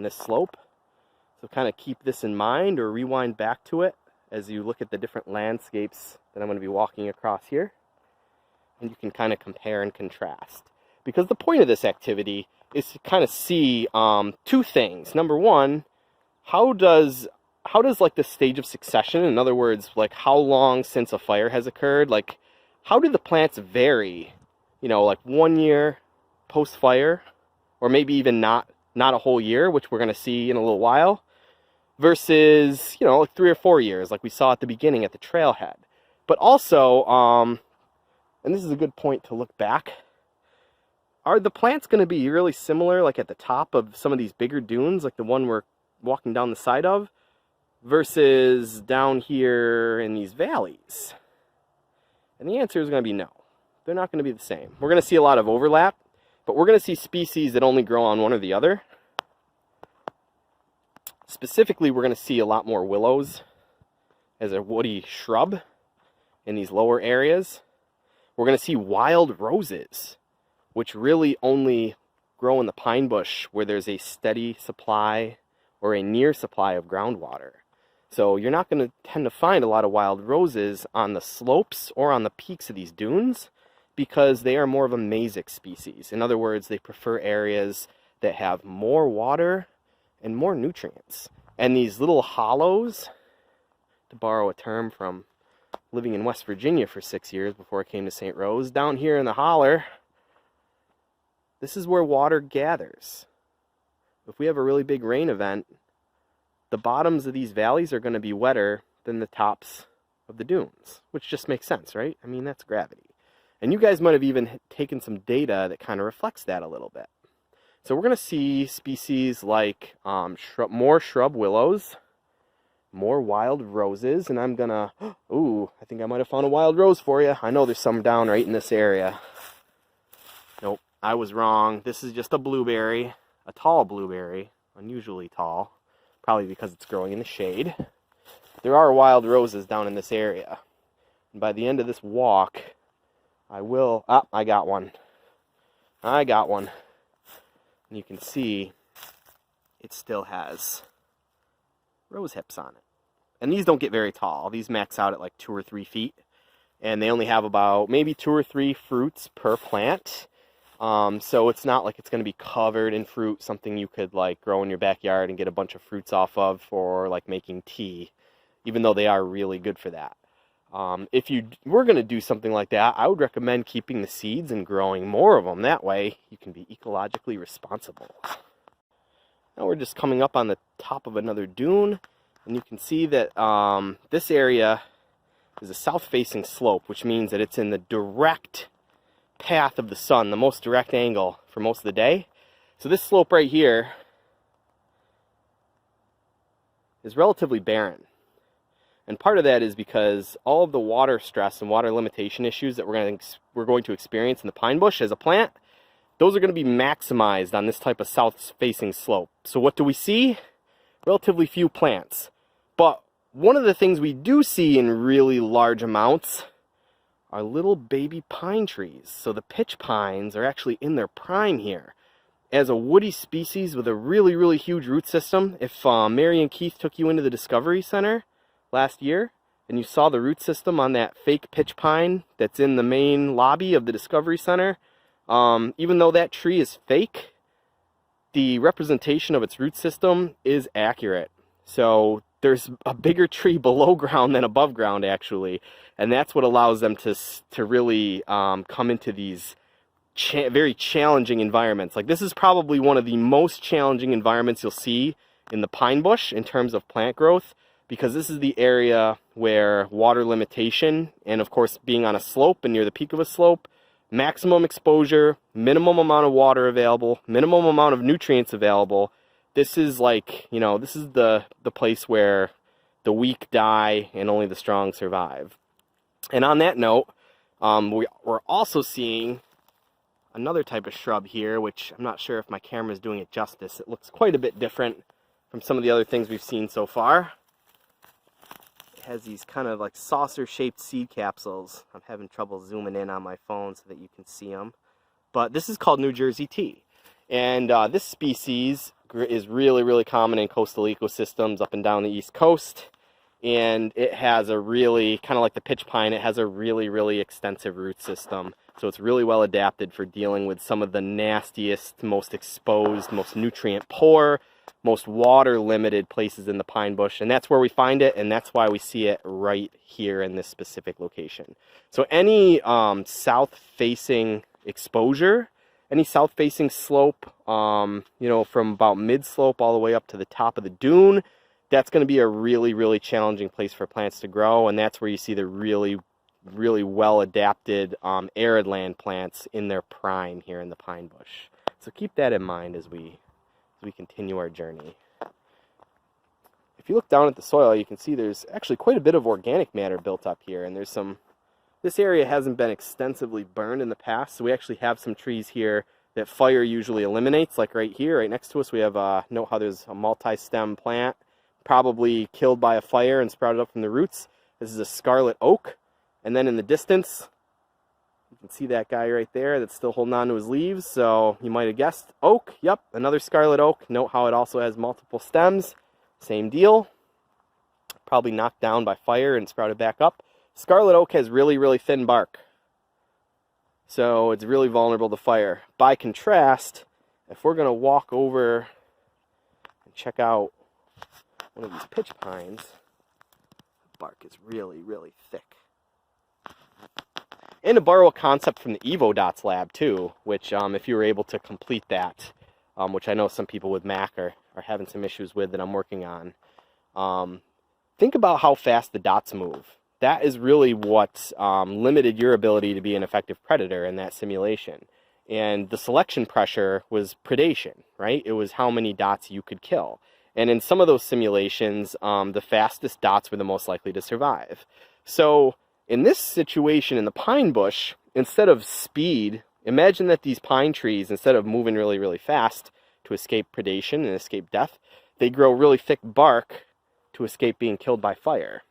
this slope. So kind of keep this in mind or rewind back to it as you look at the different landscapes that I'm going to be walking across here. And you can kind of compare and contrast. Because the point of this activity is to kind of see two things. Number one, how does like the stage of succession, in other words, like how long since a fire has occurred, like how do the plants vary, you know, like 1 year post-fire, or maybe even not a whole year, which we're going to see in a little while, versus, you know, like 3 or 4 years, like we saw at the beginning at the trailhead. But also, and this is a good point to look back, are the plants going to be really similar, like at the top of some of these bigger dunes, like the one we're walking down the side of, versus down here in these valleys? And the answer is going to be no. They're not going to be the same. We're going to see a lot of overlap, but we're going to see species that only grow on one or the other. Specifically, we're going to see a lot more willows as a woody shrub in these lower areas. We're going to see wild roses, which really only grow in the pine bush where there's a steady supply or a near supply of groundwater. So you're not going to tend to find a lot of wild roses on the slopes or on the peaks of these dunes because they are more of a mesic species. In other words, they prefer areas that have more water and more nutrients. And these little hollows, to borrow a term from living in West Virginia for 6 years before I came to St. Rose, down here in the holler, this is where water gathers. If we have a really big rain event, the bottoms of these valleys are going to be wetter than the tops of the dunes, which just makes sense, right? I mean, that's gravity. And you guys might have even taken some data that kind of reflects that a little bit. So we're going to see species like more shrub willows, more wild roses, and I'm going to, ooh, I think I might have found a wild rose for you. I know there's some down right in this area. Nope, I was wrong. This is just a blueberry, a tall blueberry, unusually tall. Probably because it's growing in the shade. There are wild roses down in this area. And by the end of this walk, I will... Ah, I got one. I got one. And you can see it still has rose hips on it. And these don't get very tall. These max out at like 2 or 3 feet. And they only have about maybe 2 or 3 fruits per plant. So it's not like it's going to be covered in fruit, something you could like grow in your backyard and get a bunch of fruits off of for like making tea, even though they are really good for that. If you were going to do something like that, I would recommend keeping the seeds and growing more of them. That way you can be ecologically responsible. Now we're just coming up on the top of another dune, and you can see that this area is a south-facing slope, which means that it's in the direct path of the sun, the most direct angle for most of the day. So this slope right here is relatively barren. And part of that is because all of the water stress and water limitation issues that we're going to experience in the pine bush as a plant, those are going to be maximized on this type of south-facing slope. So what do we see? Relatively few plants. But one of the things we do see in really large amounts are little baby pine trees. So the pitch pines are actually in their prime here. As a woody species with a really, really huge root system, if Mary and Keith took you into the Discovery Center last year and you saw the root system on that fake pitch pine that's in the main lobby of the Discovery Center, even though that tree is fake, the representation of its root system is accurate. So there's a bigger tree below ground than above ground, actually. And that's what allows them to really come into these very challenging environments. Like this is probably one of the most challenging environments you'll see in the pine bush in terms of plant growth, because this is the area where water limitation and, of course, being on a slope and near the peak of a slope, maximum exposure, minimum amount of water available, minimum amount of nutrients available. This is like, you know, this is the place where the weak die and only the strong survive. And on that note, we're also seeing another type of shrub here, which I'm not sure if my camera is doing it justice. It looks quite a bit different from some of the other things we've seen so far. It has these kind of like saucer-shaped seed capsules. I'm having trouble zooming in on my phone so that you can see them. But this is called New Jersey tea. And this species is really, really common in coastal ecosystems up and down the East Coast. And it has a really, kind of like the pitch pine, it has a really, really extensive root system. So it's really well adapted for dealing with some of the nastiest, most exposed, most nutrient poor, most water limited places in the pine bush. And that's where we find it, and that's why we see it right here in this specific location. So any south-facing exposure, any south-facing slope, you know, from about mid-slope all the way up to the top of the dune, that's going to be a really, really challenging place for plants to grow, and that's where you see the really, really well-adapted arid land plants in their prime here in the pine bush. So keep that in mind as we continue our journey. If you look down at the soil, you can see there's actually quite a bit of organic matter built up here, and there's some, this area hasn't been extensively burned in the past, so we actually have some trees here that fire usually eliminates, like right here, right next to us we have, note how there's a multi-stem plant, probably killed by a fire and sprouted up from the roots. This is a scarlet oak, and then in the distance, you can see that guy right there that's still holding on to his leaves, so you might have guessed oak. Yep, another scarlet oak. Note how it also has multiple stems. Same deal. Probably knocked down by fire and sprouted back up. Scarlet oak has really, really thin bark, so it's really vulnerable to fire. By contrast, if we're going to walk over and check out one of these pitch pines, the bark is really, really thick. And to borrow a concept from the EvoDots lab too, which if you were able to complete that, which I know some people with Mac are having some issues with that I'm working on, think about how fast the dots move. That is really what limited your ability to be an effective predator in that simulation. And the selection pressure was predation, right? It was how many dots you could kill. And in some of those simulations, the fastest dots were the most likely to survive. So in this situation in the pine bush, instead of speed, imagine that these pine trees, instead of moving really, really fast to escape predation and escape death, they grow really thick bark to escape being killed by fire.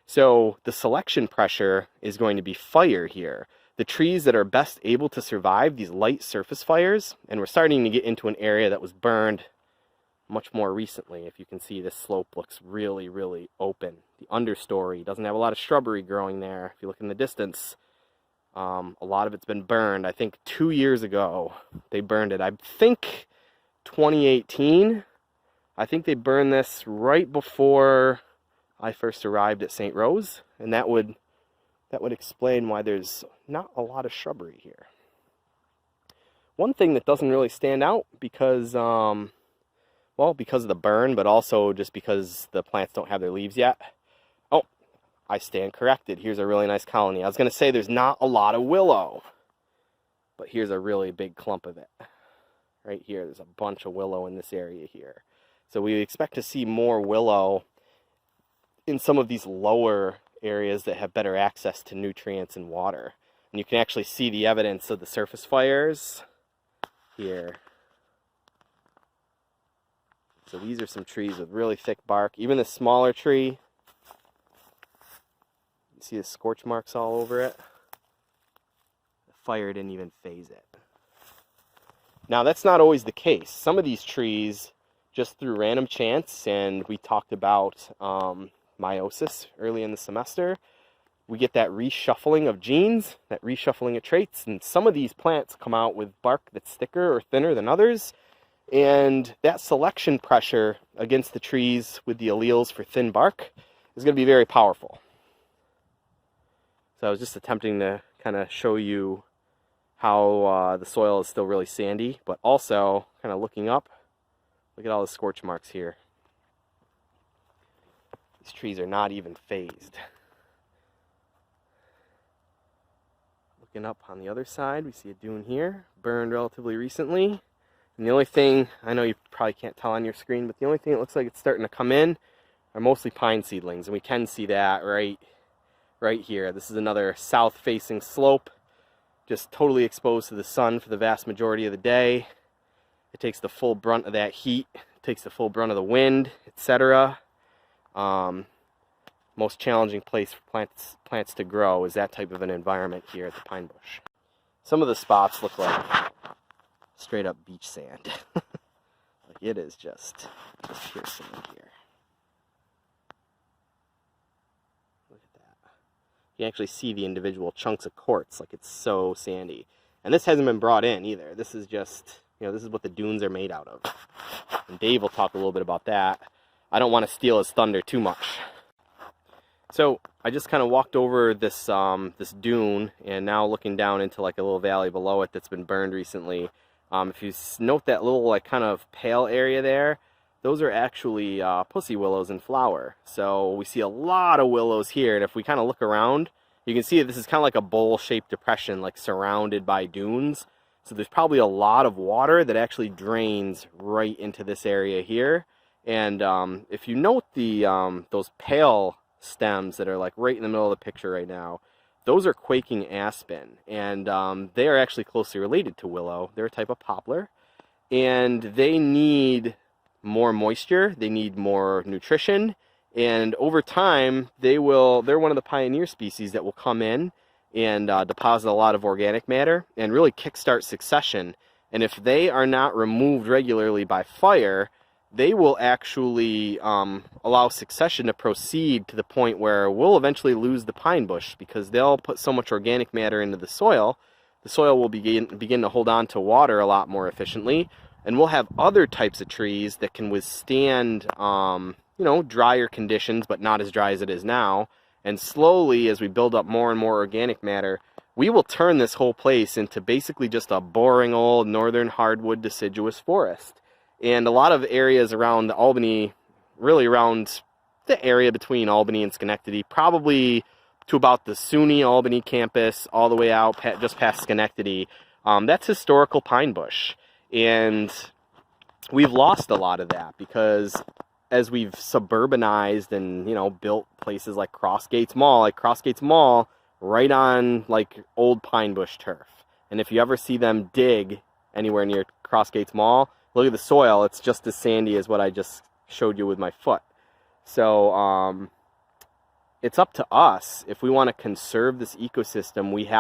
So the selection pressure is going to be fire here. The trees that are best able to survive these light surface fires, and we're starting to get into an area that was burned much more recently. If you can see, this slope looks really, really open. The understory doesn't have a lot of shrubbery growing there. If you look in the distance, a lot of it's been burned. I think 2 years ago they burned it. I think 2018. I think they burned this right before I first arrived at St. Rose, and that would explain why there's not a lot of shrubbery here. One thing that doesn't really stand out because well, because of the burn, but also just because the plants don't have their leaves yet. Oh, I stand corrected. Here's a really nice colony. I was going to say there's not a lot of willow, but here's a really big clump of it. Right here, there's a bunch of willow in this area here. So we expect to see more willow in some of these lower areas that have better access to nutrients and water. And you can actually see the evidence of the surface fires here. So these are some trees with really thick bark. Even the smaller tree, you see the scorch marks all over it. The fire didn't even phase it. Now that's not always the case. Some of these trees, just through random chance, and we talked about meiosis early in the semester, we get that reshuffling of genes, that reshuffling of traits, and some of these plants come out with bark that's thicker or thinner than others. And that selection pressure against the trees with the alleles for thin bark is going to be very powerful. So I was just attempting to kind of show you how the soil is still really sandy, but also kind of looking up, look at all the scorch marks here. These trees are not even phased. Looking up on the other side, we see a dune here, burned relatively recently. And the only thing, I know you probably can't tell on your screen, but the only thing that looks like it's starting to come in are mostly pine seedlings. And we can see that right here. This is another south-facing slope, just totally exposed to the sun for the vast majority of the day. It takes the full brunt of that heat, it takes the full brunt of the wind, etc. Most challenging place for plants to grow is that type of an environment here at the pine bush. Some of the spots look like straight up beach sand. Like it is just pure sand here. Look at that. You can actually see the individual chunks of quartz, like it's so sandy. And this hasn't been brought in either. This is just, you know, this is what the dunes are made out of. And Dave will talk a little bit about that. I don't want to steal his thunder too much. So I just kind of walked over this this dune, and now looking down into like a little valley below it that's been burned recently. If you note that little like kind of pale area there, those are actually pussy willows in flower. So we see a lot of willows here, and if we kind of look around, you can see that this is kind of like a bowl-shaped depression, like surrounded by dunes. So there's probably a lot of water that actually drains right into this area here. And if you note the those pale stems that are like right in the middle of the picture right now, those are quaking aspen, and they are actually closely related to willow. They're a type of poplar, and they need more moisture, they need more nutrition, and over time they're one of the pioneer species that will come in and deposit a lot of organic matter and really kickstart succession. And if they are not removed regularly by fire, they will actually allow succession to proceed to the point where we'll eventually lose the pine bush, because they'll put so much organic matter into the soil will begin to hold on to water a lot more efficiently, and we'll have other types of trees that can withstand you know, drier conditions, but not as dry as it is now. And slowly, as we build up more and more organic matter, we will turn this whole place into basically just a boring old northern hardwood deciduous forest. And a lot of areas around Albany, really around the area between Albany and Schenectady, probably to about the SUNY Albany campus, all the way out just past Schenectady, that's historical pine bush. And we've lost a lot of that because as we've suburbanized and, you know, built places like Crossgates Mall right on like old pine bush turf. And if you ever see them dig anywhere near Crossgates Mall, look at the soil. It's just as sandy as what I just showed you with my foot. So it's up to us. If we want to conserve this ecosystem, we have